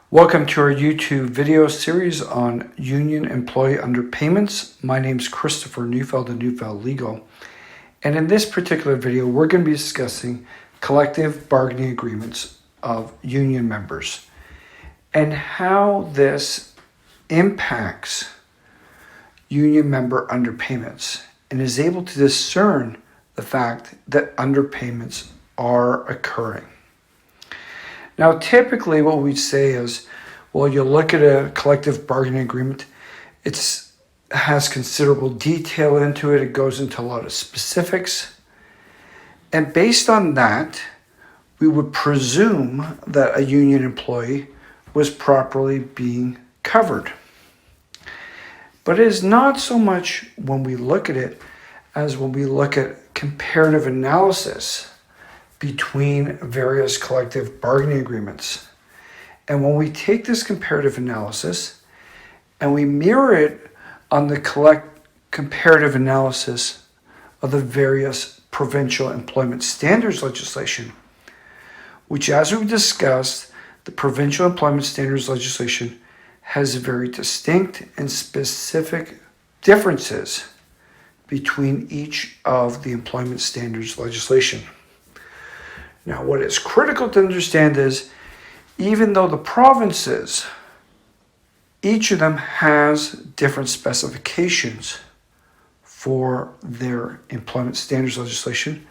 Welcome to our YouTube video series on union employee underpayments. My name is Christopher Neufeld of Neufeld Legal. And in this particular video, we're going to be discussing collective bargaining agreements of union members and how this impacts union member underpayments and is able to discern the fact that underpayments are occurring. Now, typically what we'd say is, well, you look at a collective bargaining agreement, it has considerable detail into it. It goes into a lot of specifics. And based on that, we would presume that a union employee was properly being covered. But it is not so much when we look at it as when we look at comparative analysis between various collective bargaining agreements. And when we take this comparative analysis and we mirror it on the comparative analysis of the various provincial employment standards legislation, which, as we discussed, the provincial employment standards legislation has very distinct and specific differences between each of the employment standards legislation. Now, what is critical to understand is, even though the provinces, each of them has different specifications for their employment standards legislation,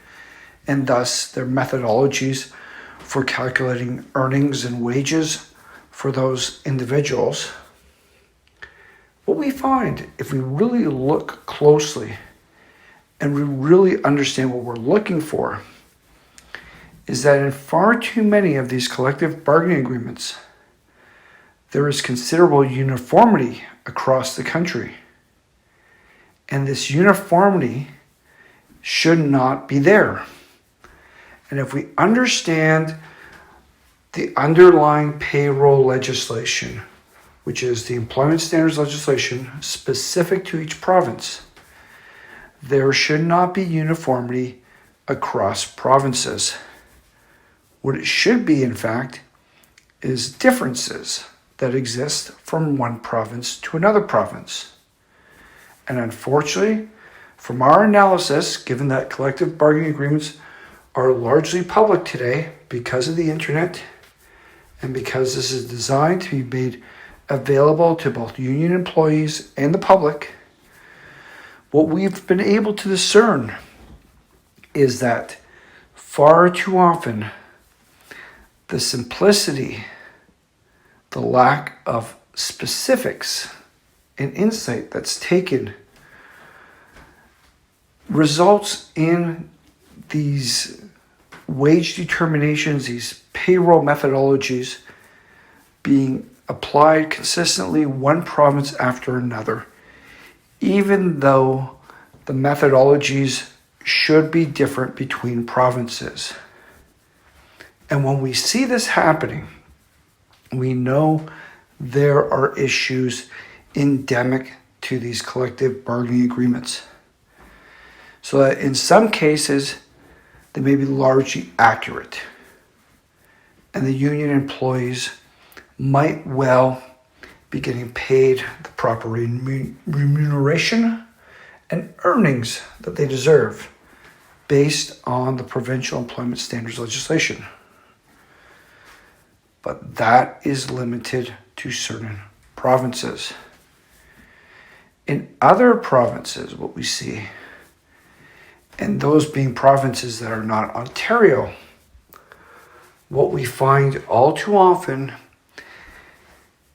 and thus their methodologies for calculating earnings and wages for those individuals, what we find, if we really look closely and we really understand what we're looking for, is that in far too many of these collective bargaining agreements, there is considerable uniformity across the country. And this uniformity should not be there. And if we understand the underlying payroll legislation, which is the employment standards legislation specific to each province, there should not be uniformity across provinces. What it should be, in fact, is differences that exist from one province to another province. And unfortunately, from our analysis, given that collective bargaining agreements are largely public today because of the internet and because this is designed to be made available to both union employees and the public, what we've been able to discern is that far too often the simplicity, the lack of specifics and insight that's taken results in these wage determinations, these payroll methodologies being applied consistently one province after another, even though the methodologies should be different between provinces. And when we see this happening, we know there are issues endemic to these collective bargaining agreements. So that in some cases, they may be largely accurate. And the union employees might well be getting paid the proper remuneration and earnings that they deserve based on the provincial employment standards legislation. But that is limited to certain provinces. In other provinces, what we see, and those being provinces that are not Ontario, what we find all too often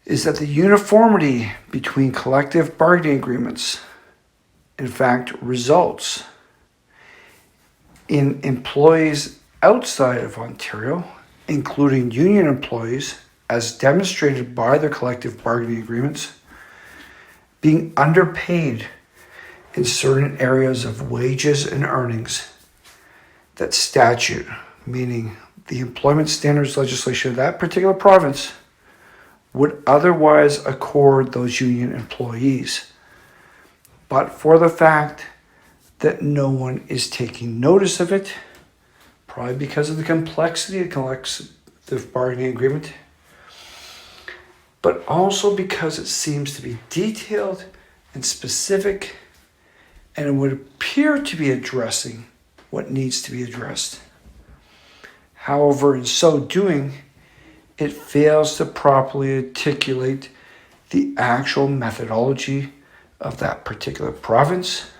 is that the uniformity between collective bargaining agreements, in fact, results in employees outside of Ontario, including union employees, as demonstrated by their collective bargaining agreements, being underpaid in certain areas of wages and earnings that statute, meaning the employment standards legislation of that particular province, would otherwise accord those union employees, but for the fact that no one is taking notice of it, probably because of the complexity of collective bargaining agreement, but also because it seems to be detailed and specific, and it would appear to be addressing what needs to be addressed. However, in so doing, it fails to properly articulate the actual methodology of that particular province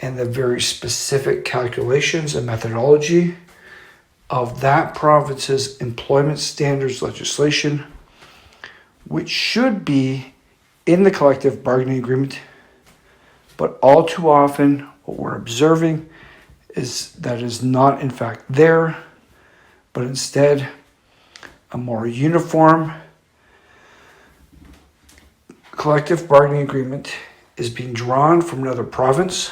and the very specific calculations and methodology of that province's employment standards legislation, which should be in the collective bargaining agreement. But all too often, what we're observing is that is not in fact there, but instead a more uniform collective bargaining agreement is being drawn from another province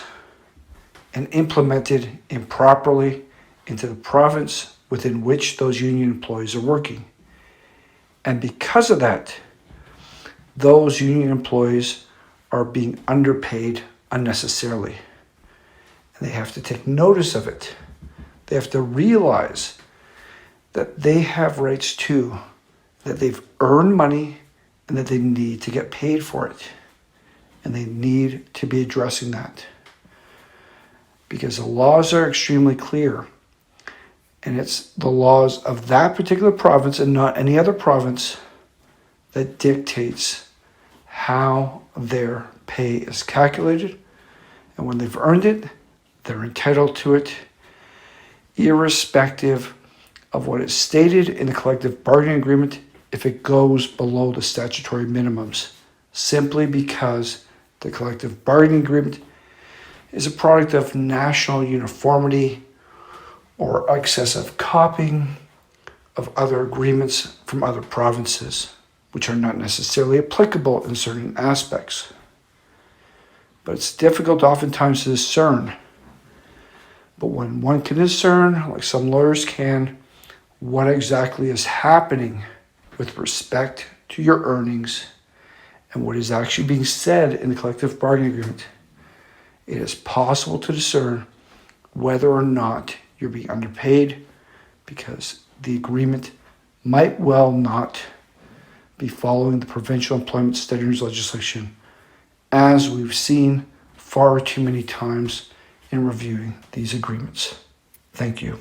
and implemented improperly into the province within which those union employees are working. And because of that, those union employees are being underpaid unnecessarily. And they have to take notice of it. They have to realize that they have rights too, that they've earned money and that they need to get paid for it. And they need to be addressing that. Because the laws are extremely clear. And it's the laws of that particular province and not any other province that dictates how their pay is calculated. And when they've earned it, they're entitled to it, irrespective of what is stated in the collective bargaining agreement if it goes below the statutory minimums, simply because the collective bargaining agreement is a product of national uniformity or excessive copying of other agreements from other provinces, which are not necessarily applicable in certain aspects. But it's difficult oftentimes to discern. But when one can discern, like some lawyers can, what exactly is happening with respect to your earnings and what is actually being said in the collective bargaining agreement, it is possible to discern whether or not you're being underpaid, because the agreement might well not be following the provincial employment standards legislation, as we've seen far too many times in reviewing these agreements. Thank you.